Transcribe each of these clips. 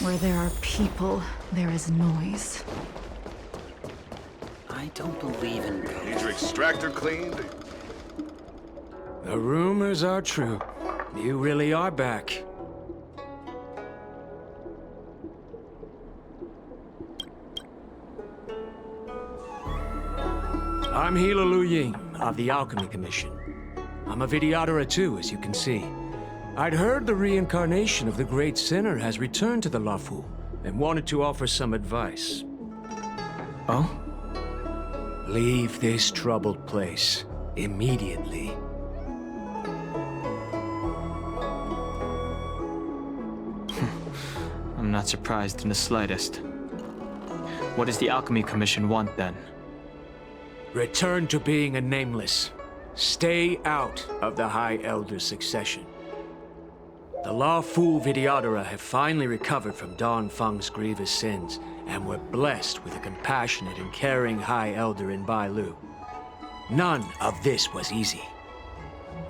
Where there are people, there is noise. I don't believe in Need ghosts. your extractor cleaned? The rumors are true. You really are back. I'm Hila Lu Ying of the Alchemy Commission. I'm a videoterer too, as you can see. I'd heard the reincarnation of the great sinner has returned to the Lafu and wanted to offer some advice. Oh? Leave this troubled place immediately. I'm not surprised in the slightest. What does the Alchemy Commission want, then? Return to being a nameless. Stay out of the High Elder's succession. The Lafu Vidyadhara have finally recovered from Don Feng's grievous sins, and were blessed with a compassionate and caring High Elder in Bai Lu. None of this was easy.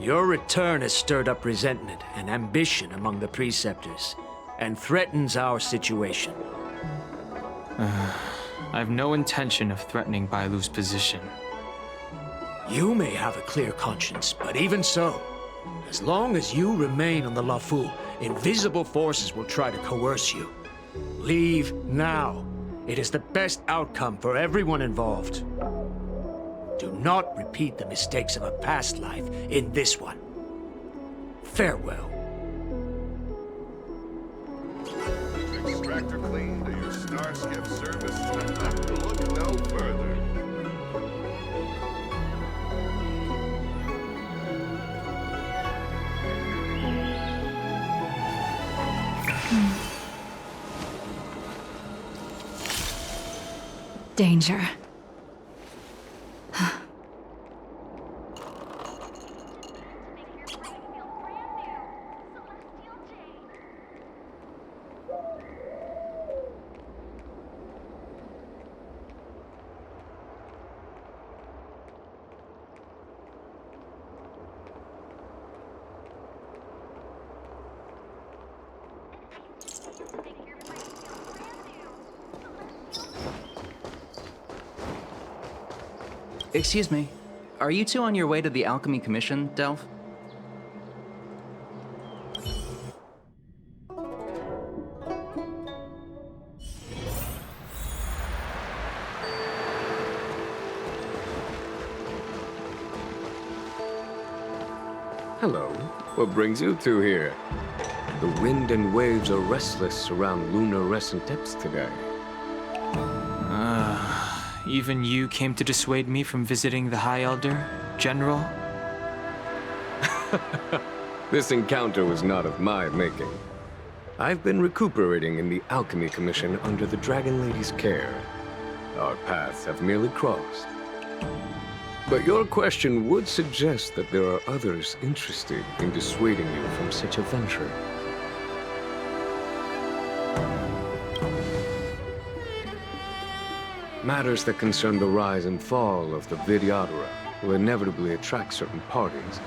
Your return has stirred up resentment and ambition among the preceptors, and threatens our situation. I have no intention of threatening Bai Lu's position. You may have a clear conscience, but even so, as long as you remain on the Lafu, invisible forces will try to coerce you. Leave now. It is the best outcome for everyone involved. Do not repeat the mistakes of a past life in this one. Farewell. Need your extractor cleaned or your Starskip service? Look no further. Danger. Excuse me. Are you two on your way to the Alchemy Commission, Delph? Hello. What brings you two here? The wind and waves are restless around lunar-rescent depths today. Even you came to dissuade me from visiting the High Elder, General? This encounter was not of my making. I've been recuperating in the Alchemy Commission under the Dragon Lady's care. Our paths have merely crossed. But your question would suggest that there are others interested in dissuading you from such a venture. Matters that concern the rise and fall of the Vidyadhara will inevitably attract certain parties,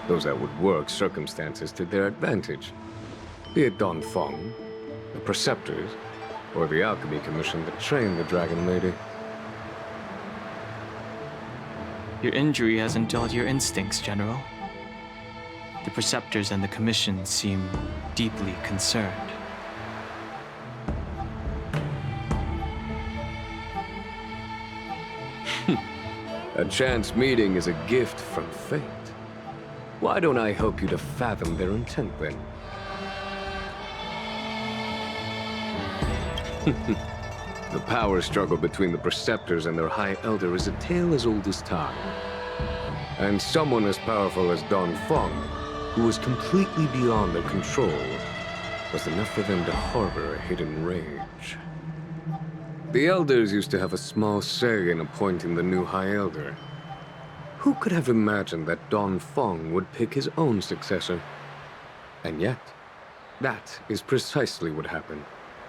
those that would work circumstances to their advantage, be it Don Feng, the Preceptors, or the Alchemy Commission that trained the Dragon Lady. Your injury hasn't dulled your instincts, General. The Preceptors and the Commission seem deeply concerned. A chance meeting is a gift from fate. Why don't I help you to fathom their intent, then? The power struggle between the Preceptors and their High Elder is a tale as old as time. And someone as powerful as Don Feng, who was completely beyond their control, was enough for them to harbor a hidden rage. The Elders used to have a small say in appointing the new High Elder. Who could have imagined that Don Feng would pick his own successor? And yet, that is precisely what happened,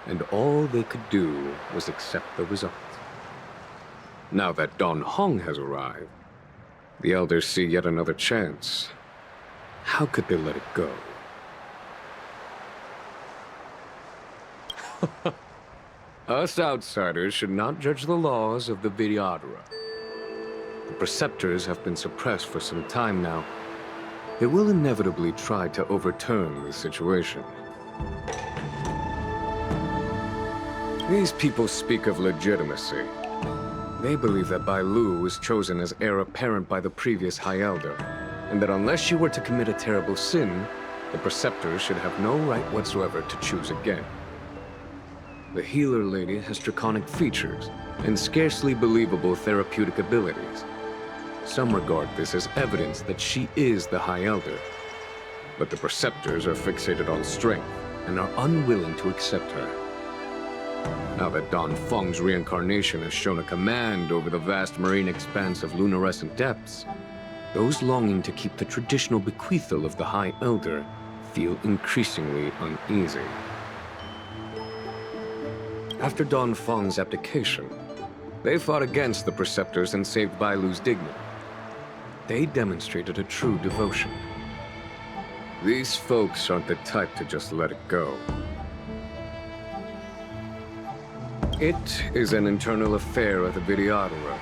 and all they could do was accept the result. Now that Don Hong has arrived, the Elders see yet another chance. How could they let it go? Us outsiders should not judge the laws of the Videodora. The Preceptors have been suppressed for some time now. They will inevitably try to overturn the situation. These people speak of legitimacy. They believe that Bai Lu was chosen as heir apparent by the previous High Elder, and that unless she were to commit a terrible sin, the Preceptors should have no right whatsoever to choose again. The Healer Lady has draconic features and scarcely believable therapeutic abilities. Some regard this as evidence that she is the High Elder, but the Preceptors are fixated on strength and are unwilling to accept her. Now that Don Feng's reincarnation has shown a command over the vast marine expanse of luminescent depths, those longing to keep the traditional bequeathal of the High Elder feel increasingly uneasy. After Don Feng's abdication, they fought against the Preceptors and saved Bai Lu's dignity. They demonstrated a true devotion. These folks aren't the type to just let it go. It is an internal affair of the Videodoras.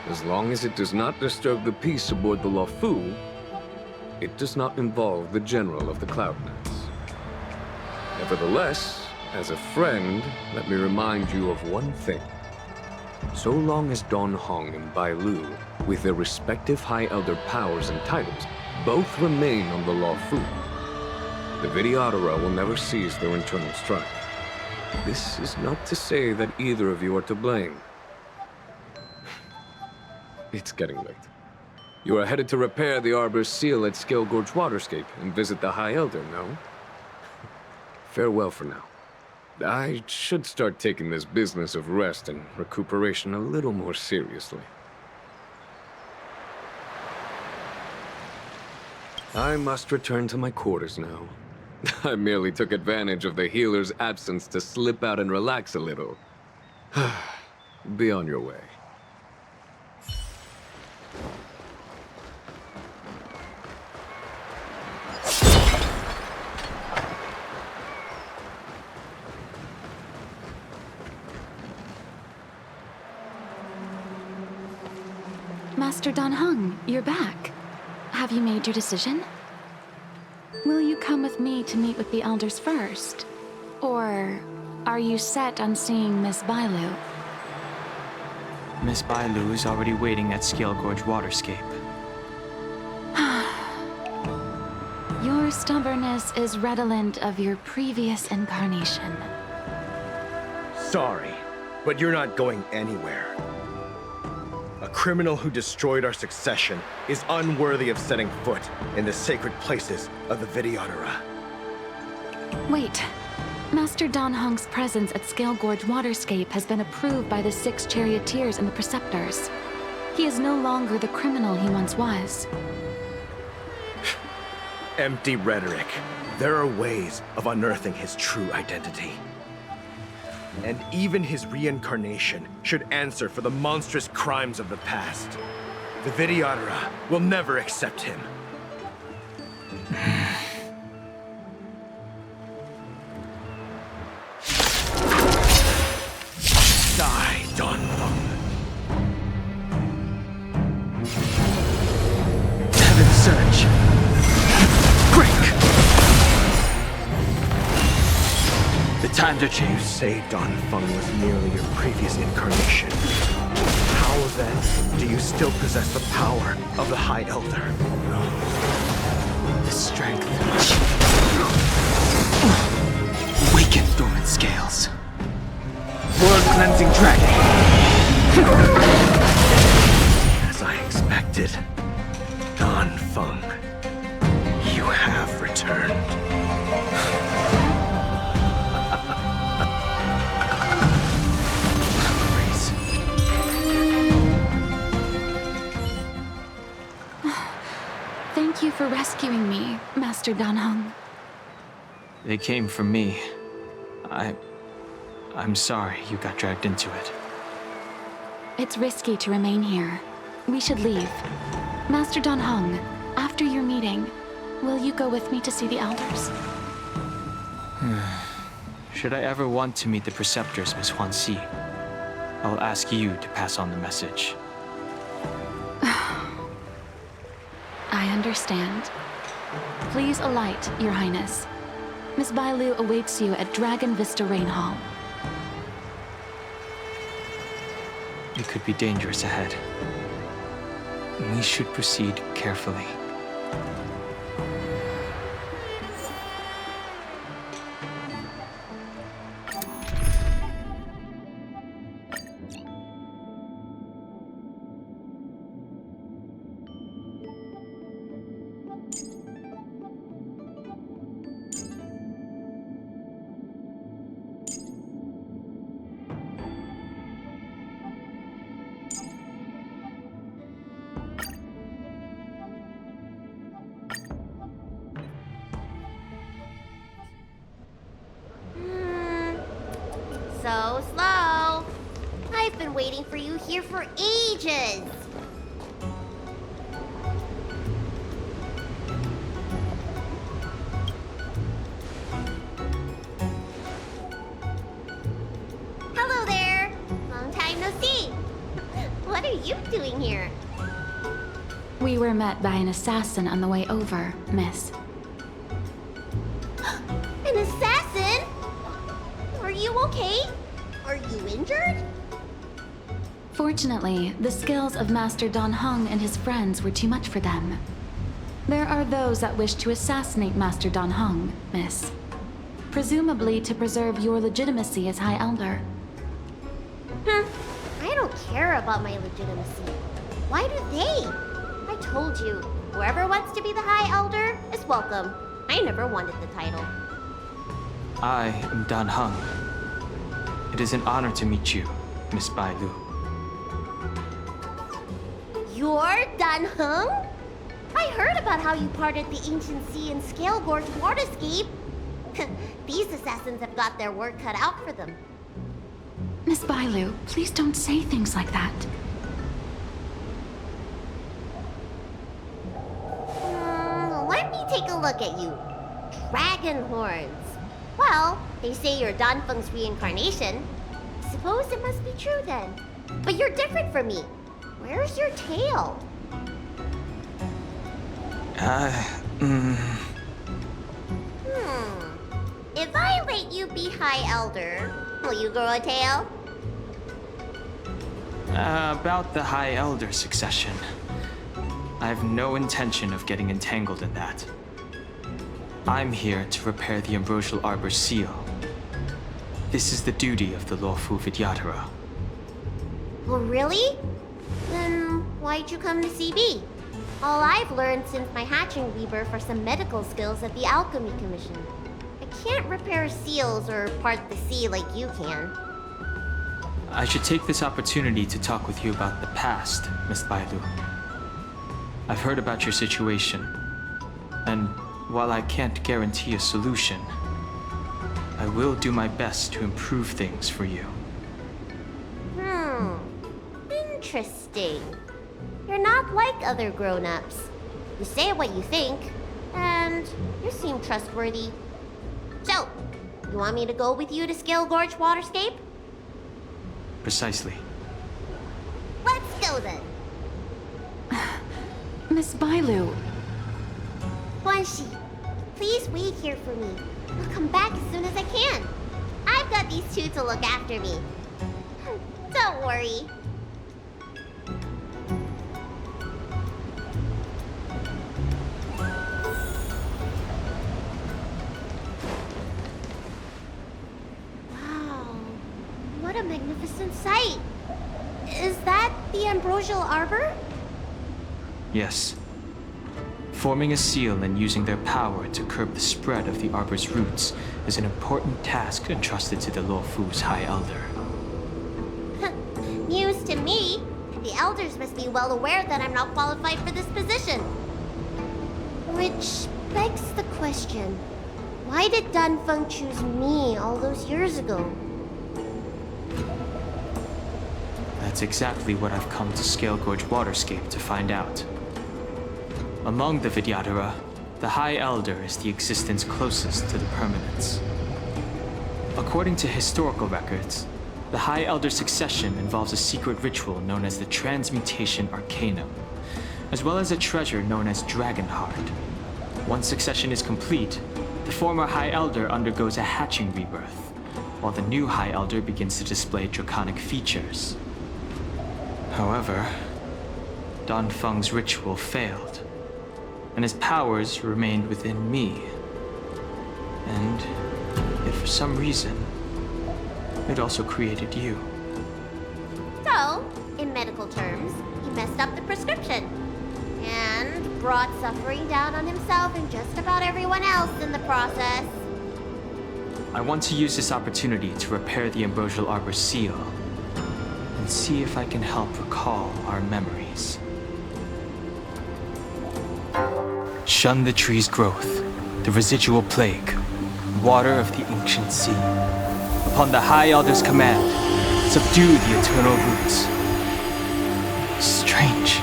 As long as it does not disturb the peace aboard the Lawfu, it does not involve the General of the Cloudlands. Nevertheless, as a friend, let me remind you of one thing. So long as Don Hong and Bai Lu, with their respective High Elder powers and titles, both remain on the Lawfu, the Videodora will never cease their internal strife. This is not to say that either of you are to blame. It's getting late. You are headed to repair the Arbor's seal at Scale Gorge Waterscape and visit the High Elder, no? Farewell for now. I should start taking this business of rest and recuperation a little more seriously. I must return to my quarters now. I merely took advantage of the healer's absence to slip out and relax a little. Be on your way. Master Dan Heng, you're back. Have you made your decision? Will you come with me to meet with the elders first? Or are you set on seeing Miss Bai Lu? Miss Bai Lu is already waiting at Scale Gorge Waterscape. Your stubbornness is redolent of your previous incarnation. Sorry, but you're not going anywhere. A criminal who destroyed our succession is unworthy of setting foot in the sacred places of the Videodora. Wait. Master Dan Heng's presence at Scale Gorge Waterscape has been approved by the 6 charioteers and the Preceptors. He is no longer the criminal he once was. Empty rhetoric. There are ways of unearthing his true identity. And even his reincarnation should answer for the monstrous crimes of the past. The Videodora will never accept him. Die, Don Feng. Heaven Surge. Break! The times are changed. You say Don Feng was merely your previous incarnation. How then do you still possess the power of the High Elder? The strength. Weaken dormant scales. World-cleansing dragon. As I expected, Don Feng, you have returned. Thank you for rescuing me, Master Dan Heng. They came for me. I'm sorry you got dragged into it. It's risky to remain here. We should leave. Master Dan Heng, after your meeting, will you go with me to see the elders? Should I ever want to meet the Preceptors, Miss Huanxi, I will ask you to pass on the message. I understand. Please alight, Your Highness. Miss Bailu awaits you at Dragon Vista Rain Hall. It could be dangerous ahead. We should proceed carefully. So slow. I've been waiting for you here for ages. Hello there. Long time no see. What are you doing here? We were met by an assassin on the way over, Miss. An assassin? Are you okay? Are you injured? Fortunately, the skills of Master Dan Heng and his friends were too much for them. There are those that wish to assassinate Master Dan Heng, Miss. Presumably to preserve your legitimacy as High Elder. I don't care about my legitimacy. Why do they? I told you, whoever wants to be the High Elder is welcome. I never wanted the title. I am Dan Heng. It is an honor to meet you, Miss Bailu. You're Dan Heng? I heard about how you parted the ancient sea in Scale Gorge Waterscape. These assassins have got their work cut out for them. Miss Bailu, please don't say things like that. Let me take a look at you. Dragon horns. Well, they say you're Dan Feng's reincarnation. Suppose it must be true then. But you're different from me. Where's your tail? If I let you be High Elder, will you grow a tail? About the High Elder succession. I have no intention of getting entangled in that. I'm here to repair the Ambrosial Arbor's seal. This is the duty of the lawful Vidyadhara. Oh, really? Then why'd you come to CB? All I've learned since my hatching rebirth are some medical skills at the Alchemy Commission. I can't repair seals or part the sea like you can. I should take this opportunity to talk with you about the past, Miss Bailu. I've heard about your situation, and while I can't guarantee a solution, I will do my best to improve things for you. Interesting. You're not like other grown-ups. You say what you think, and you seem trustworthy. So, you want me to go with you to Scale Gorge Waterscape? Precisely. Let's go then. Miss Bailu, Guanxi, please wait here for me. I'll come back as soon as I can. I've got these two to look after me. Don't worry. Wow, what a magnificent sight. Is that the Ambrosial Arbor? Yes. Forming a seal and using their power to curb the spread of the Arbor's roots is an important task entrusted to the Luofu's High Elder. News to me. The elders must be well aware that I'm not qualified for this position. Which begs the question, why did Dan Feng choose me all those years ago? That's exactly what I've come to Scale Gorge Waterscape to find out. Among the Vidyadhara, the High Elder is the existence closest to the permanence. According to historical records, the High Elder succession involves a secret ritual known as the Transmutation Arcanum, as well as a treasure known as Dragonheart. Once succession is complete, the former High Elder undergoes a hatching rebirth, while the new High Elder begins to display draconic features. However, Don Feng's ritual failed, and his powers remained within me. And yet for some reason, it also created you. So, in medical terms, he messed up the prescription. And brought suffering down on himself and just about everyone else in the process. I want to use this opportunity to repair the Ambrosial Arbor seal and see if I can help recall our memories. Shun the tree's growth, the residual plague, water of the ancient sea. Upon the High Elder's command, subdue the eternal roots. Strange.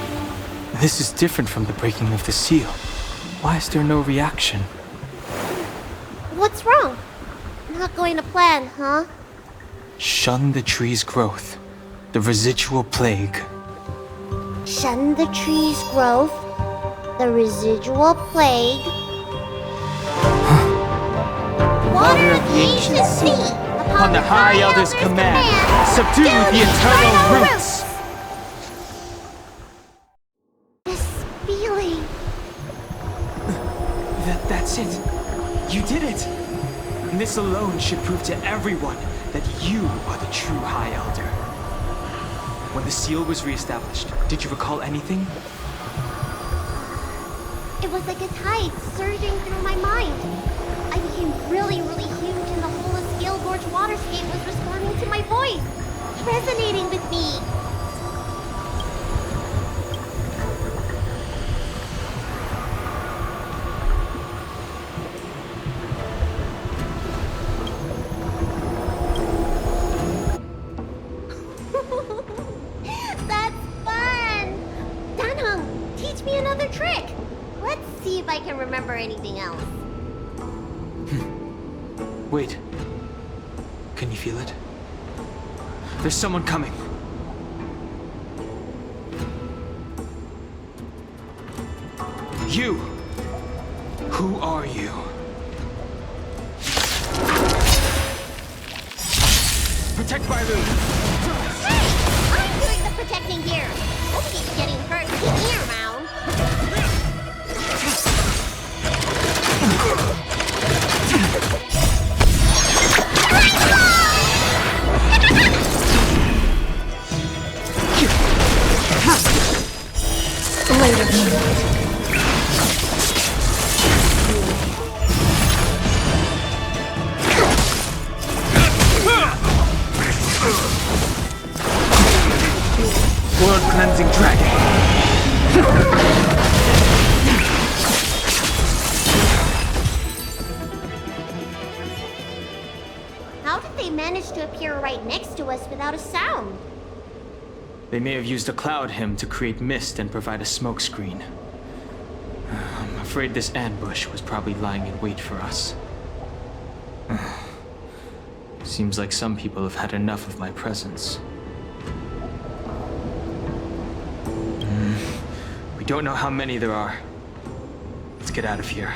This is different from the breaking of the seal. Why is there no reaction? What's wrong? Not going to plan, huh? Shun the tree's growth, the residual plague. Shun the tree's growth, the residual plague. Water of the ancient sea. Upon the High Elder's command, subdue the eternal roots. This feeling. That's it. You did it. And this alone should prove to everyone that you are the true High Elder. When the seal was reestablished, did you recall anything? It was like a tide surging through my mind. I became really huge and the whole of Scale Gorge waterscape was responding to my voice, resonating with me. That's fun! Danheng, teach me another trick. Let's see if I can remember anything else. Wait. Can you feel it? There's someone coming. You! Who are you? Protect Bailu! Hey! I'm doing the protecting here! Don't keep getting hurt keep me around! World-cleansing dragon. How did they manage to appear right next to us without a sound? They may have used a cloud hymn to create mist and provide a smokescreen. I'm afraid this ambush was probably lying in wait for us. Seems like some people have had enough of my presence. We don't know how many there are. Let's get out of here.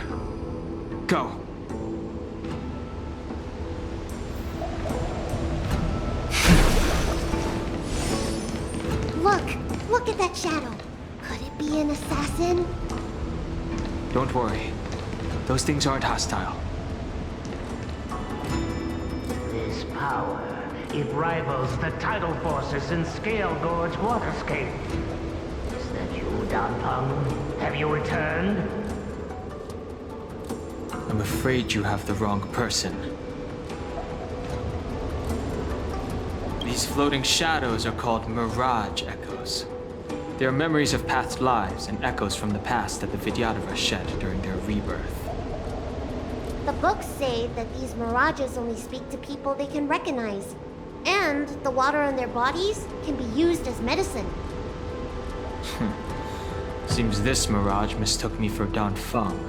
Go! Look at that shadow. Could it be an assassin? Don't worry. Those things aren't hostile. This power, it rivals the tidal forces in Scale Gorge waterscape. Is that you, Danpeng? Have you returned? I'm afraid you have the wrong person. These floating shadows are called Mirage Echoes. They are memories of past lives and echoes from the past that the Vidyadhara shed during their rebirth. The books say that these mirages only speak to people they can recognize. And the water on their bodies can be used as medicine. Seems this mirage mistook me for Don Feng.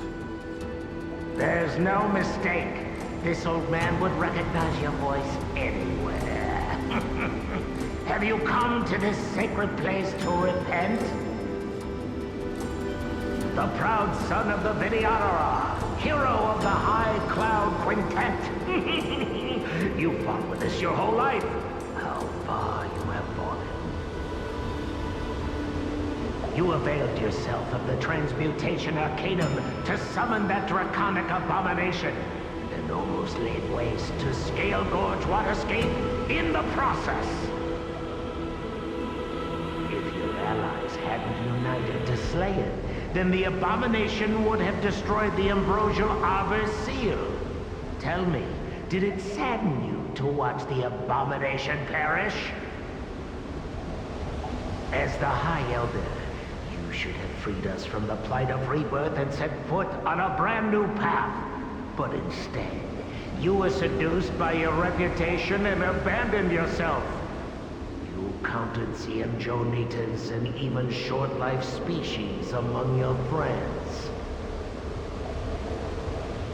There's no mistake. This old man would recognize your voice anywhere. Have you come to this sacred place to repent? The proud son of the Vidyadhara, hero of the High Cloud Quintet. You fought with us your whole life. How far you have fallen. You availed yourself of the Transmutation Arcanum to summon that draconic abomination, and almost laid waste to Scale Gorge Waterscape in the process. If your allies hadn't united to slay it, then the abomination would have destroyed the Ambrosial Arbor's seal. Tell me, did it sadden you to watch the abomination perish? As the High Elder, you should have freed us from the plight of rebirth and set foot on a brand new path. But instead, you were seduced by your reputation and abandoned yourself. You counted Xianzhou and even short-life species among your friends.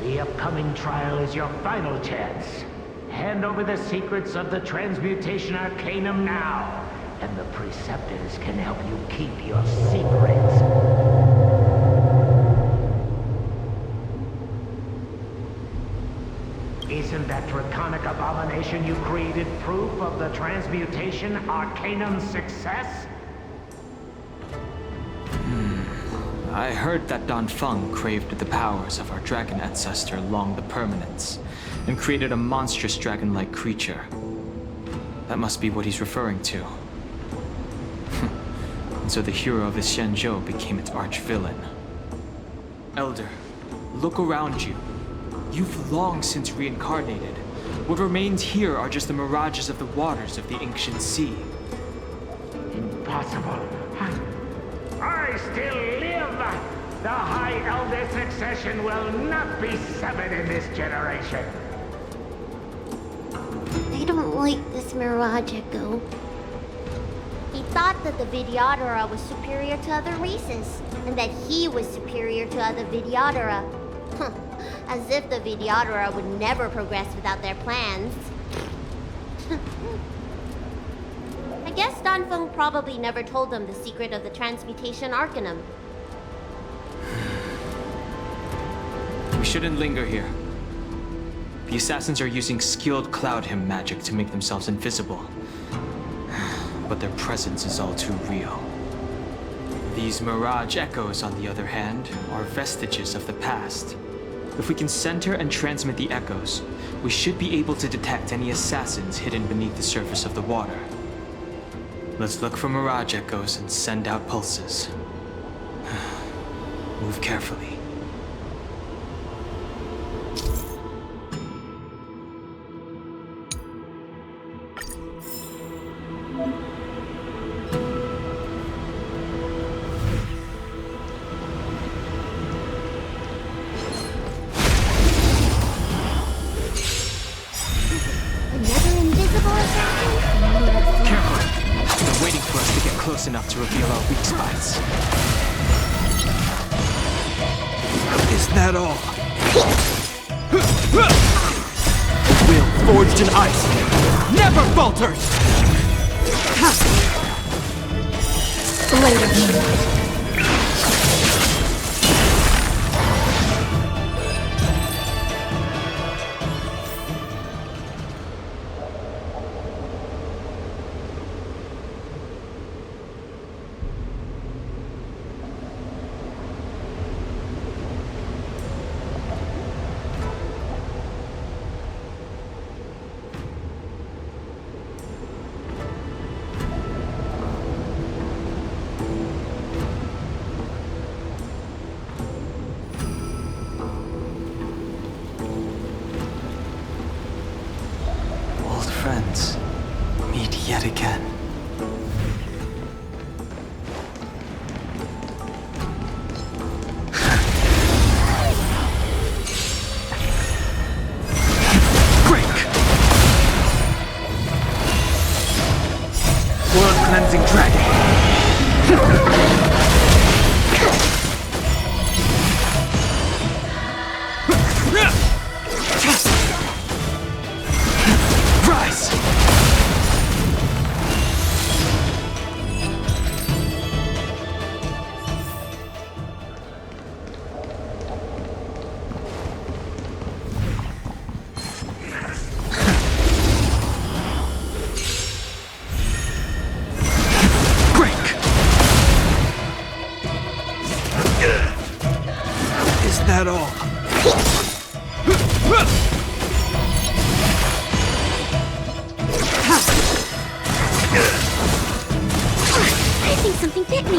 The upcoming trial is your final chance. Hand over the secrets of the Transmutation Arcanum now, and the Preceptors can help you keep your secrets. Isn't that draconic abomination you created proof of the Transmutation Arcanum's success? I heard that Don Feng craved the powers of our dragon ancestor Long the Permanence, and created a monstrous dragon-like creature. That must be what he's referring to. And so the hero of the Xianzhou became its arch-villain. Elder, look around you. You've long since reincarnated. What remains here are just the mirages of the waters of the ancient sea. Impossible. I still live! The High Elder succession will not be severed in this generation. I don't like this Mirage Echo. He thought that the Vidyadhara was superior to other races, and that he was superior to other Vidyadhara. As if the Vidyadhara would never progress without their plans. I guess Don Feng probably never told them the secret of the Transmutation Arcanum. We shouldn't linger here. The assassins are using skilled cloud hymn magic to make themselves invisible. But their presence is all too real. These mirage echoes, on the other hand, are vestiges of the past. If we can center and transmit the echoes, we should be able to detect any assassins hidden beneath the surface of the water. Let's look for mirage echoes and send out pulses. Move carefully. Enough to reveal our weak spots. Is that all? A will forged in ice never falters! Later. Friends, meet yet again. Break! Blood-cleansing dragon! that all? I think something bit me.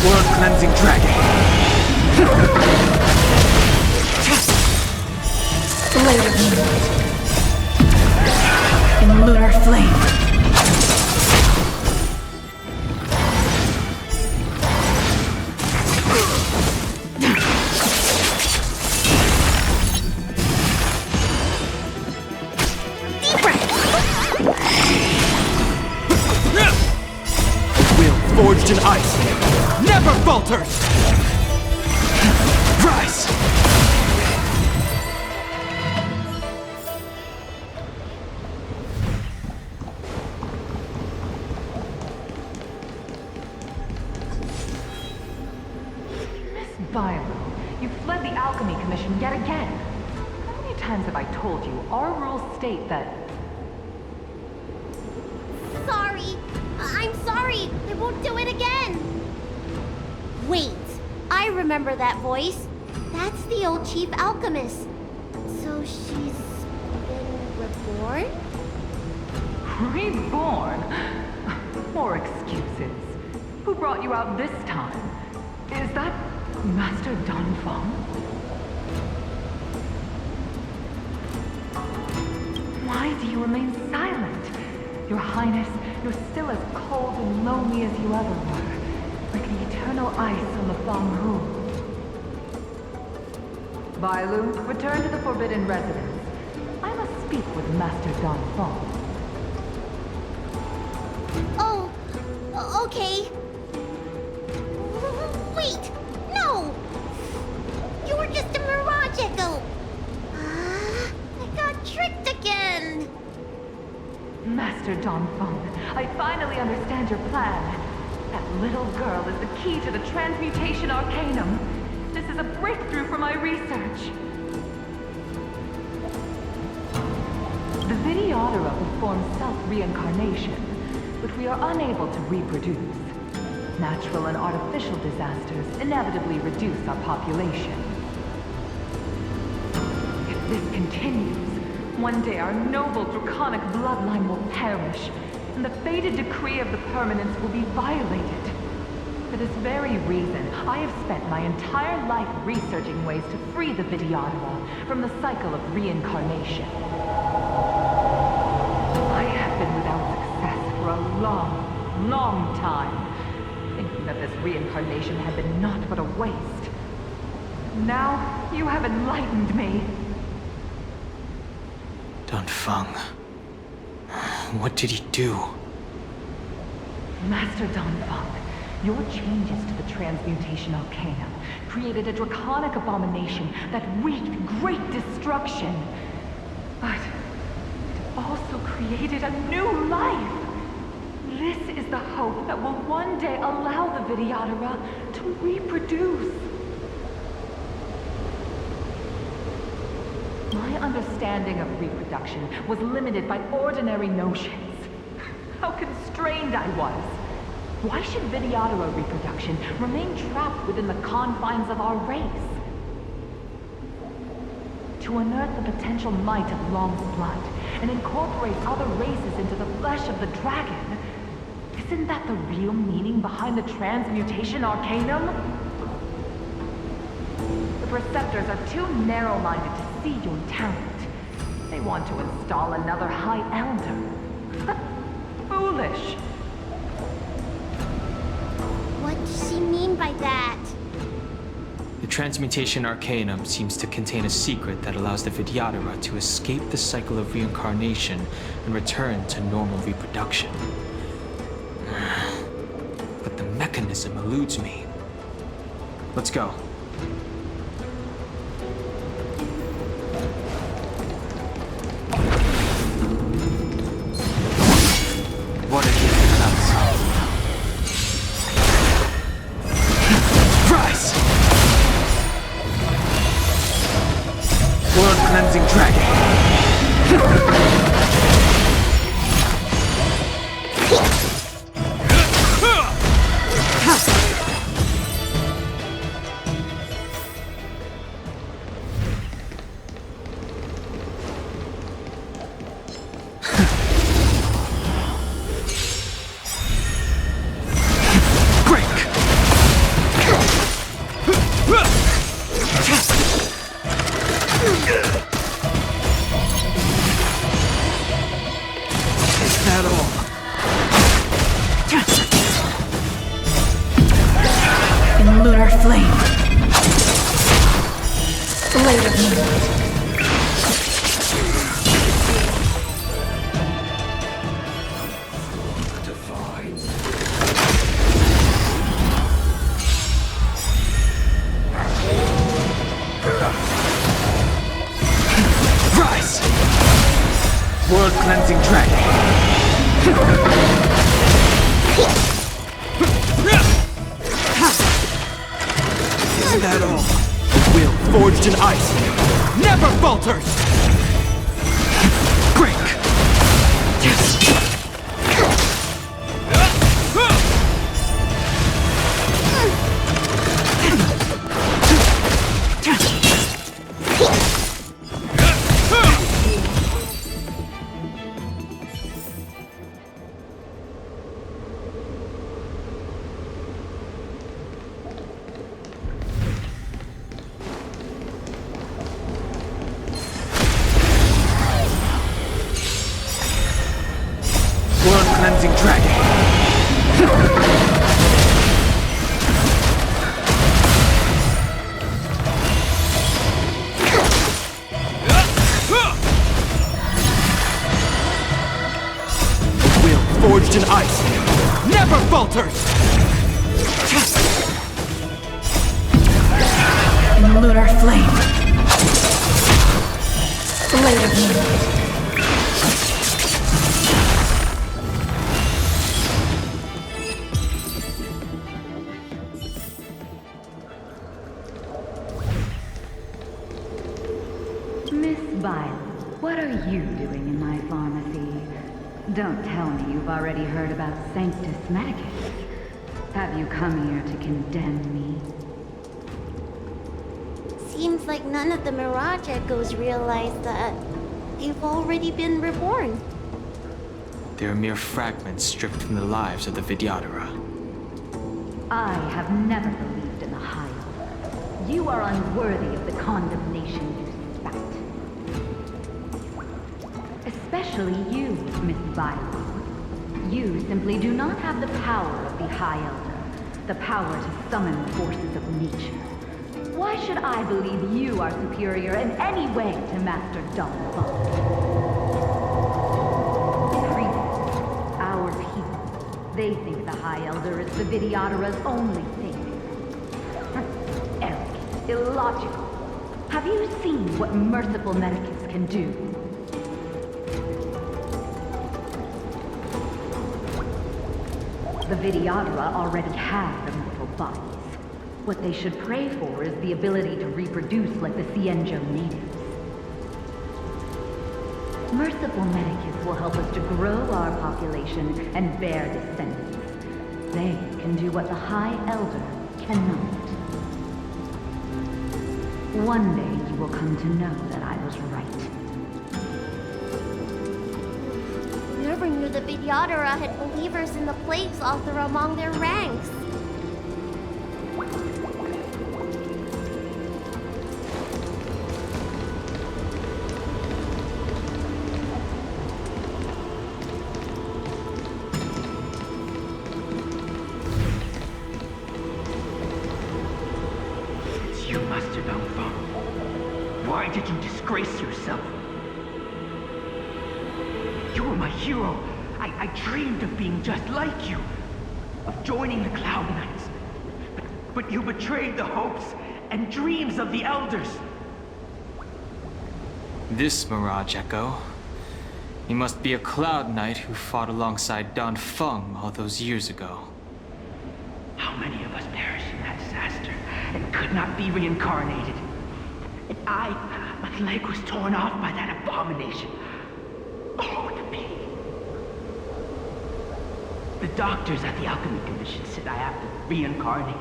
World cleansing dragon. Blade of moonlight. In lunar flame. Forged in ice, never falters! Rise! Miss Violet, you fled the Alchemy Commission yet again. How many times have I told you, our rules state that... Sorry. I'm sorry. I won't do it again. Wait. I remember that voice. That's the old chief alchemist. So she's been reborn? Reborn? More excuses. Who brought you out this time? Is that Master Don Feng? Why do you remain silent? Your Highness, you're still as cold and lonely as you ever were, like the eternal ice on the Fanghu. Bailu, return to the Forbidden Residence. I must speak with Master Don Feng. Oh, okay. Wait, no! You were just a mirage echo. I got tricked again. Master Don Feng, I finally understand your plan. That little girl is the key to the Transmutation Arcanum. This is a breakthrough for my research. The Videodora performs self-reincarnation, but we are unable to reproduce. Natural and artificial disasters inevitably reduce our population. If this continues, one day our noble draconic bloodline will perish, and the fated decree of the permanence will be violated. For this very reason, I have spent my entire life researching ways to free the Videodora from the cycle of reincarnation. I have been without success for a long, long time, thinking that this reincarnation had been naught but a waste. Now, you have enlightened me. Don Feng. What did he do? Master Don Feng, your changes to the Transmutation Arcanum created a draconic abomination that wreaked great destruction. But it also created a new life. This is the hope that will one day allow the Videodora to reproduce. My understanding of reproduction was limited by ordinary notions. How constrained I was. Why should Videodora reproduction remain trapped within the confines of our race? To unearth the potential might of Long's blood and incorporate other races into the flesh of the dragon, isn't that the real meaning behind the Transmutation Arcanum? The Preceptors are too narrow-minded to see your talent. They want to install another High Elder. Foolish. What does she mean by that? The Transmutation Arcanum seems to contain a secret that allows the Videodora to escape the cycle of reincarnation and return to normal reproduction. But the mechanism eludes me. Let's go. What are you Rise! World cleansing dragon! all? In lunar flame. Blade of moonlight. Rise! World cleansing dragon. Isn't that all? The will forged in ice never falters! Break! Yes! World cleansing dragon. The will forged in ice never falters! In lunar flame. Blade of moonlight. Miss Violet, what are you doing in my pharmacy? Don't tell me you've already heard about Sanctus Medicus. Have you come here to condemn me? Seems like none of the Mirage Echoes realize that you've already been reborn. They're mere fragments stripped from the lives of the Vidyadhara. I have never believed in the High Elder. You are unworthy of the condemnation you spout. Especially you, Miss Violet. You simply do not have the power of the High Elder, the power to summon the forces of nature. Why should I believe you are superior in any way to Master Don Fong? Our people, they think the High Elder is the Vidyadhara's only savior. Arrogant, illogical. Have you seen what merciful Medicus can do? The Vidyadhara already have immortal bodies. What they should pray for is the ability to reproduce like the Cienjo natives. Merciful Medicus will help us to grow our population and bear descendants. They can do what the High Elder cannot. One day you will come to know that I was right. Never knew the Vidyadhara had believers in the Plagues Author among their ranks. It's you, Master Dong Feng. Why did you disgrace yourself? You were my hero. I dreamed of being just like you, of joining the Cloud Knights. But you betrayed the hopes and dreams of the Elders. This Mirage Echo. He must be a Cloud Knight who fought alongside Don Feng all those years ago. How many of us perished in that disaster and could not be reincarnated? And my leg was torn off by that abomination. Oh, the pain. The doctors at the Alchemy Commission said I have to reincarnate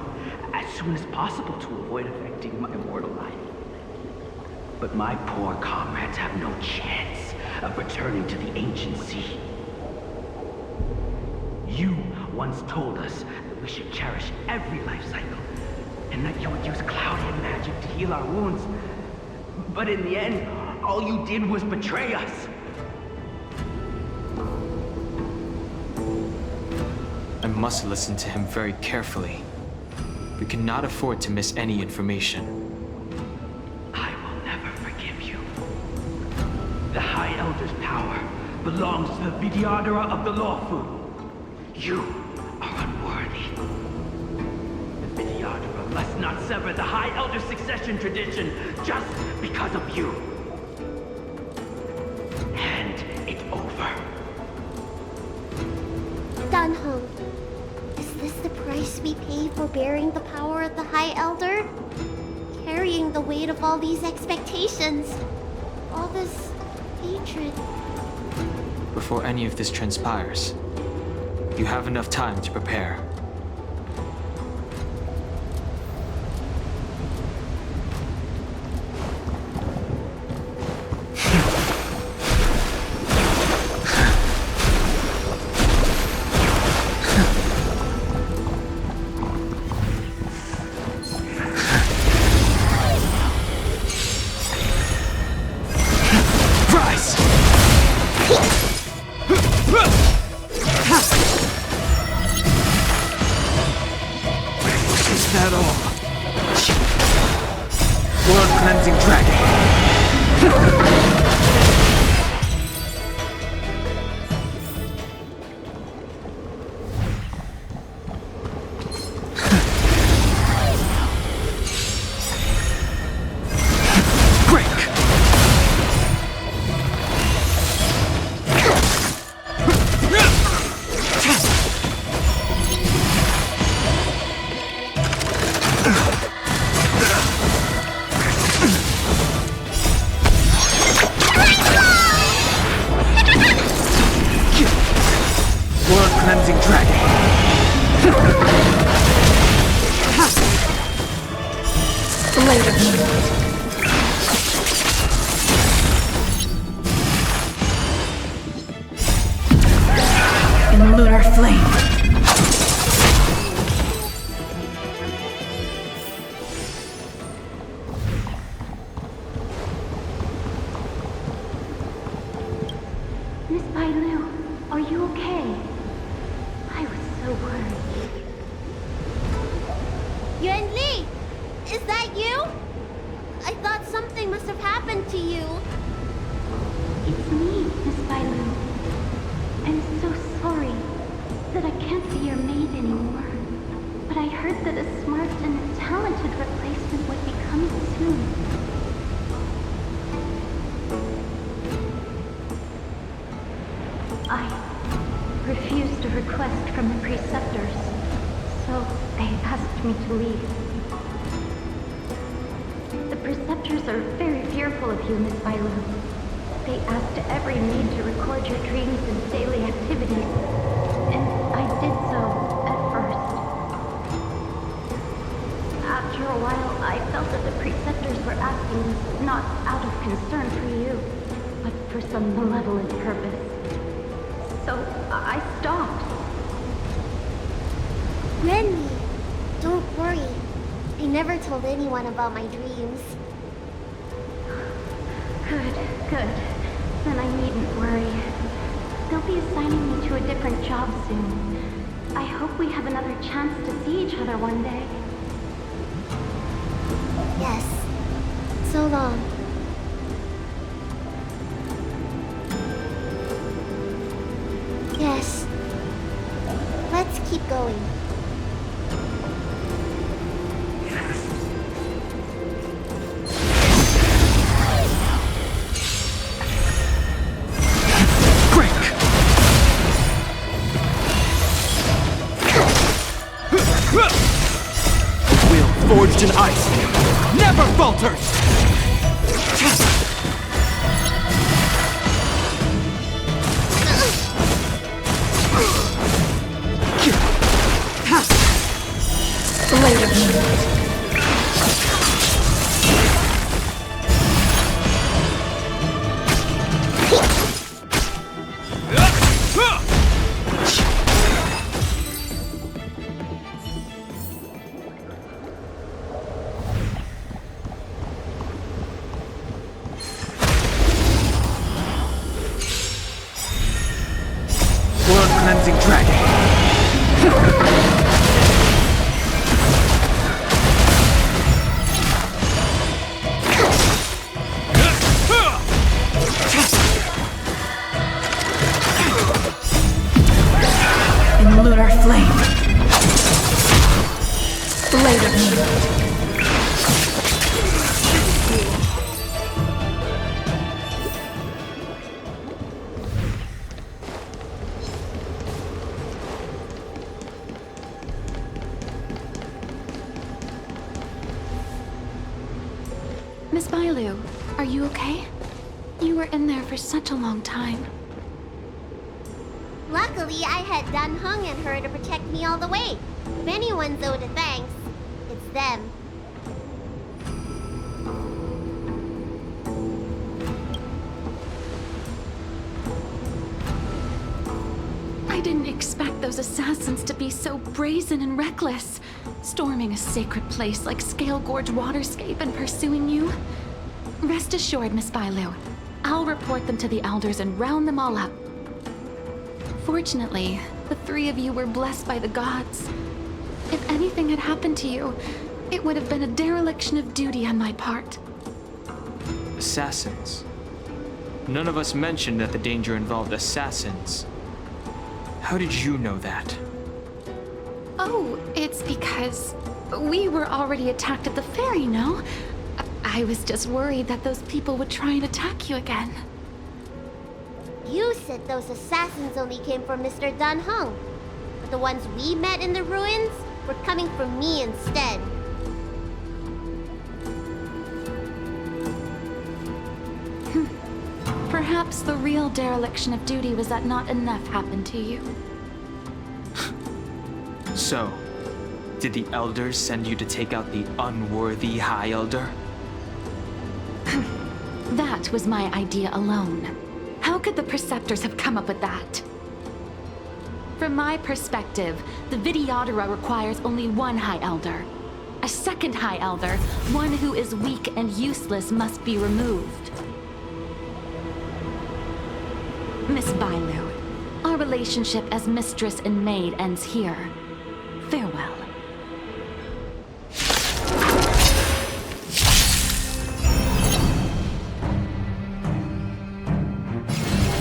as soon as possible to avoid affecting my immortal life. But my poor comrades have no chance of returning to the ancient sea. You once told us that we should cherish every life cycle, and that you would use cloudhead magic to heal our wounds. But in the end, all you did was betray us. must listen to him very carefully. We cannot afford to miss any information. I will never forgive you. The High Elder's power belongs to the Vidyadhara of the Lawful. You are unworthy. The Vidyadhara must not sever the High Elder succession tradition just because of you. Hand it over. Dan Heng, is this the price we pay for bearing the power of the High Elder? Carrying the weight of all these expectations. All this hatred. Before any of this transpires, you have enough time to prepare. Miss Bailu, are you okay? I was so worried. Yuan Li! Is that you? I thought something must have happened to you. It's me, Miss Bailu. I'm so sorry that I can't be your maid anymore. But I heard that a smart and talented replacement would be coming soon. I refused a request from the preceptors, so they asked me to leave. The preceptors are very fearful of you, Miss Bailu. They asked every maid to record your dreams and daily activities, and I did so at first. After a while, I felt that the preceptors were asking this not out of concern for you, but for some malevolent purpose. So I stopped. Renly, don't worry. I never told anyone about my dreams. Good, good. Then I needn't worry. They'll be assigning me to a different job soon. I hope we have another chance to see each other one day. Yes. So long. Yes. Let's keep going. Forged in ice, never falters! Cleansing dragon. In lunar flame. Blade of me. Miss Bailu, are you okay? You were in there for such a long time. Luckily, I had Dan Heng and her to protect me all the way. If anyone's owed a thanks, it's them. I didn't expect those assassins to be so brazen and reckless, storming a sacred place like Scale Gorge Waterscape and pursuing you. Rest assured, Miss Bailu, I'll report them to the elders and round them all up. Fortunately, the three of you were blessed by the gods. If anything had happened to you, it would have been a dereliction of duty on my part. Assassins? None of us mentioned that the danger involved assassins. How did you know that? Oh, it's because we were already attacked at the ferry, no? I was just worried that those people would try and attack you again. You said those assassins only came from Mr. Dan Heng. But the ones we met in the ruins were coming from me instead. Perhaps the real dereliction of duty was that not enough happened to you. So, did the elders send you to take out the unworthy High Elder? That was my idea alone. How could the Preceptors have come up with that? From my perspective, the Videodora requires only one High Elder. A second High Elder, one who is weak and useless, must be removed. Miss Bailu, our relationship as mistress and maid ends here. Farewell.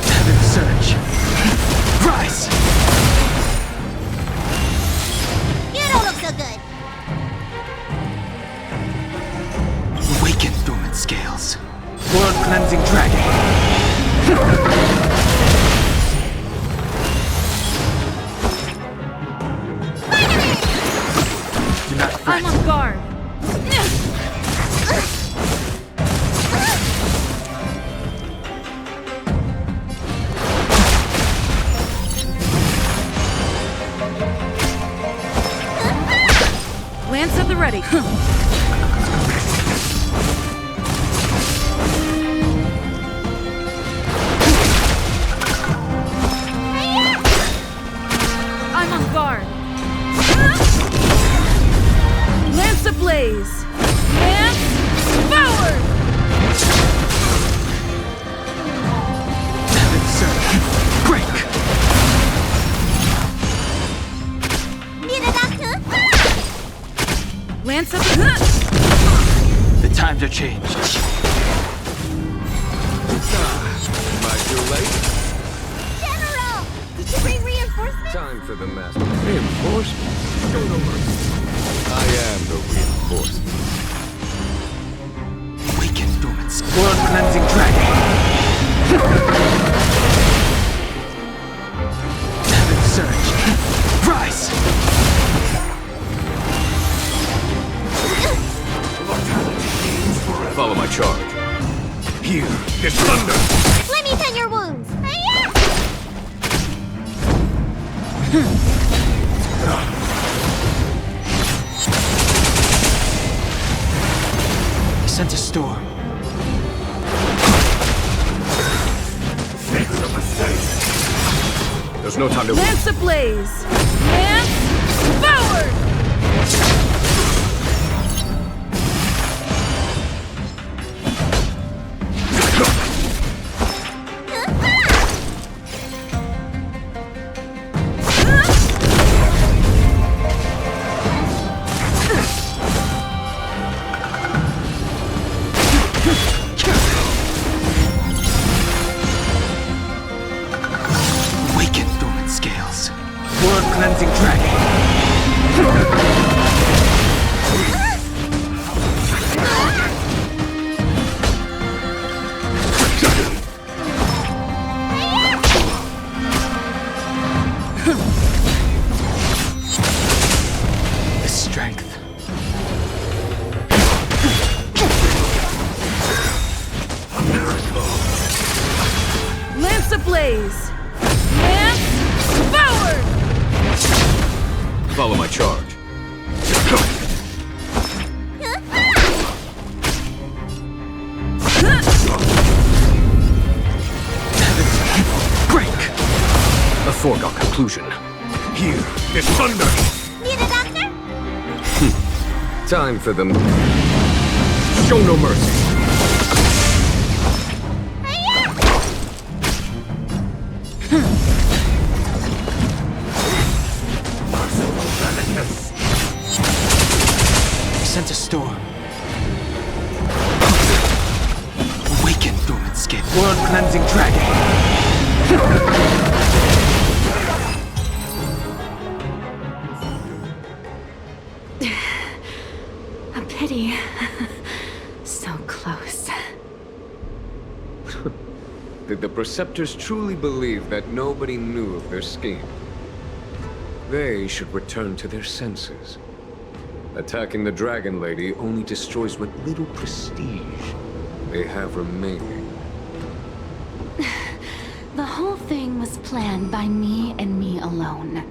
Heaven's Surge! Rise! You don't look so good. Awaken, dormant scales. World cleansing dragon. Do not fret. I'm on guard. Lance at the ready. I'm on guard. Lance ablaze. Lance forward. Heaven's Surge. Break! Lance up the The times are changed. Am I too late? General! Did you bring reinforcements? Time for the master. Reinforcements? Show no mercy. I am the reinforcement. Awaken, dormant scales. World cleansing dragon. Heaven's Surge. Rise! Follow my charge. Here is thunder! Let me tend your wounds. I sense a storm. There's no time to Lance ablaze. Lance forward. cleansing dragon. The strength. Lance ablaze! Lance forward! Follow my charge. Break! A foregone conclusion. Here is thunder. Need a doctor? Time for them. Show no mercy. Sent a storm. Awaken, dormant skin. World cleansing dragon. A pity. So close. Did the Preceptors truly believe that nobody knew of their scheme? They should return to their senses. Attacking the Dragon Lady only destroys what little prestige they have remaining. The whole thing was planned by me and me alone.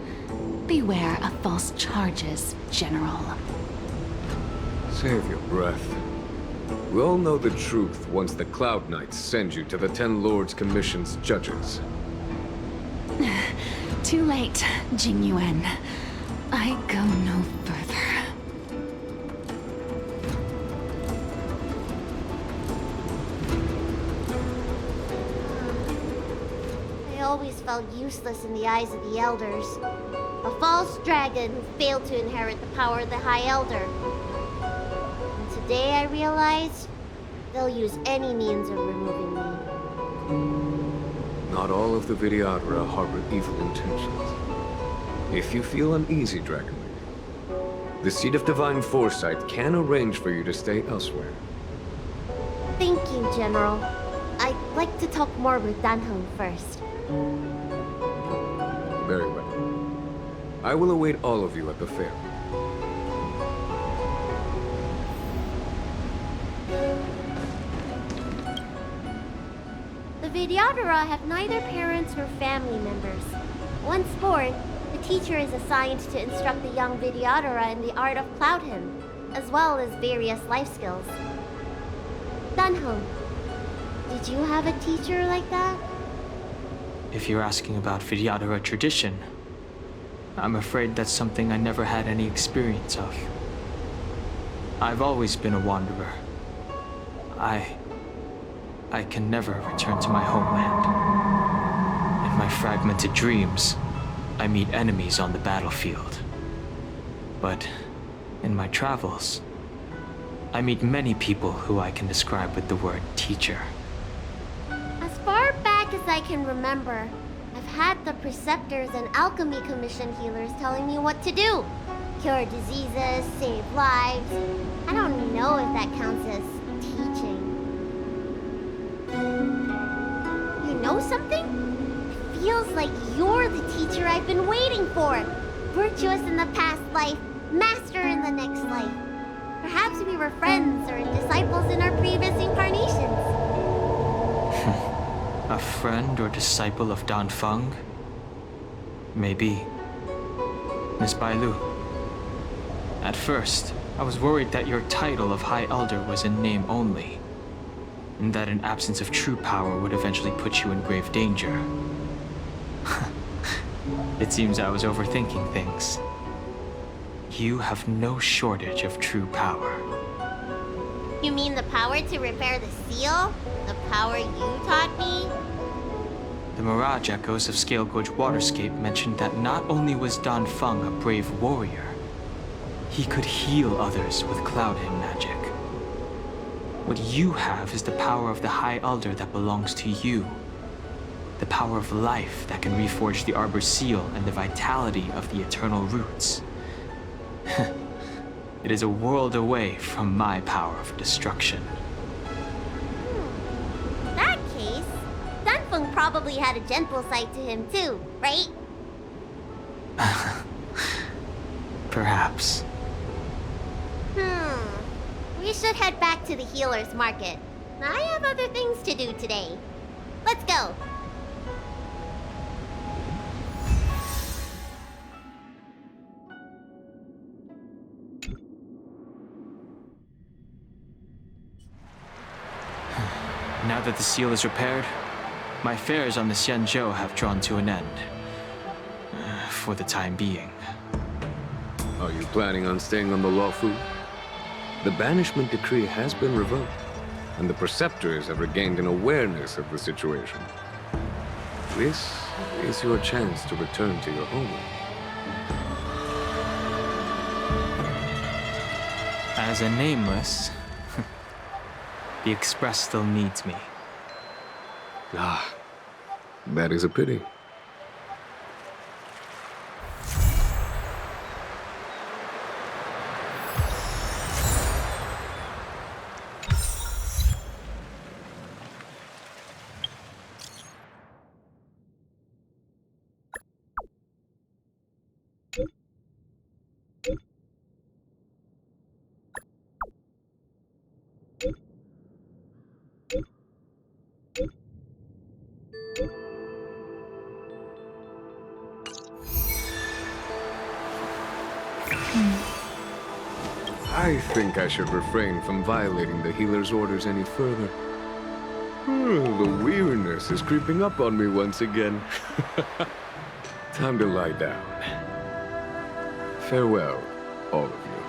Beware of false charges, General. Save your breath. We all know the truth once the Cloud Knights send you to the Ten Lords Commission's judges. Too late, Jing Yuan. I go no further. I always felt useless in the eyes of the Elders. A false dragon who failed to inherit the power of the High Elder. And today I realized they'll use any means of removing me. Not all of the Vidyadhara harbor evil intentions. If you feel uneasy, Dragon Lady, the Seat of Divine Foresight can arrange for you to stay elsewhere. Thank you, General. I'd like to talk more with Dan Heng first. Very well. I will await all of you at the fair. The Vidyadhara have neither parents nor family members. Once born, the teacher is assigned to instruct the young Vidyadhara in the art of Cloud Hymn, as well as various life skills. Dan Heng, did you have a teacher like that? If you're asking about Vidyadhara tradition, I'm afraid that's something I never had any experience of. I've always been a wanderer. I can never return to my homeland. In my fragmented dreams, I meet enemies on the battlefield. But in my travels, I meet many people who I can describe with the word teacher. As far back as I can remember, I've had the Preceptors and Alchemy Commission healers telling me what to do. Cure diseases, save lives. I don't know if that counts as teaching. You know something? It feels like you're the teacher I've been waiting for. Virtuous in the past life, master in the next life. Perhaps we were friends or disciples in our previous incarnations. A friend or disciple of Dan Feng? Maybe. Miss Bailu. At first, I was worried that your title of High Elder was in name only, and that an absence of true power would eventually put you in grave danger. It seems I was overthinking things. You have no shortage of true power. You mean the power to repair the seal? The power you taught me? The Mirage Echoes of Scale Gorge Waterscape mentioned that not only was Dan Feng a brave warrior, he could heal others with Cloud Hymn magic. What you have is the power of the High Elder that belongs to you. The power of life that can reforge the Arbor's seal and the vitality of the eternal roots. It is a world away from my power of destruction. In that case, Dunfeng probably had a gentle side to him too, right? Perhaps. We should head back to the healer's market. I have other things to do today. Let's go. Now that the seal is repaired, my affairs on the Xianzhou have drawn to an end. For the time being. Are you planning on staying on the Luofu? The banishment decree has been revoked, and the Preceptors have regained an awareness of the situation. This is your chance to return to your homeland. As a nameless, the Express still needs me. Ah, that is a pity. I think I should refrain from violating the healer's orders any further. The weariness is creeping up on me once again. Time to lie down. Farewell, all of you.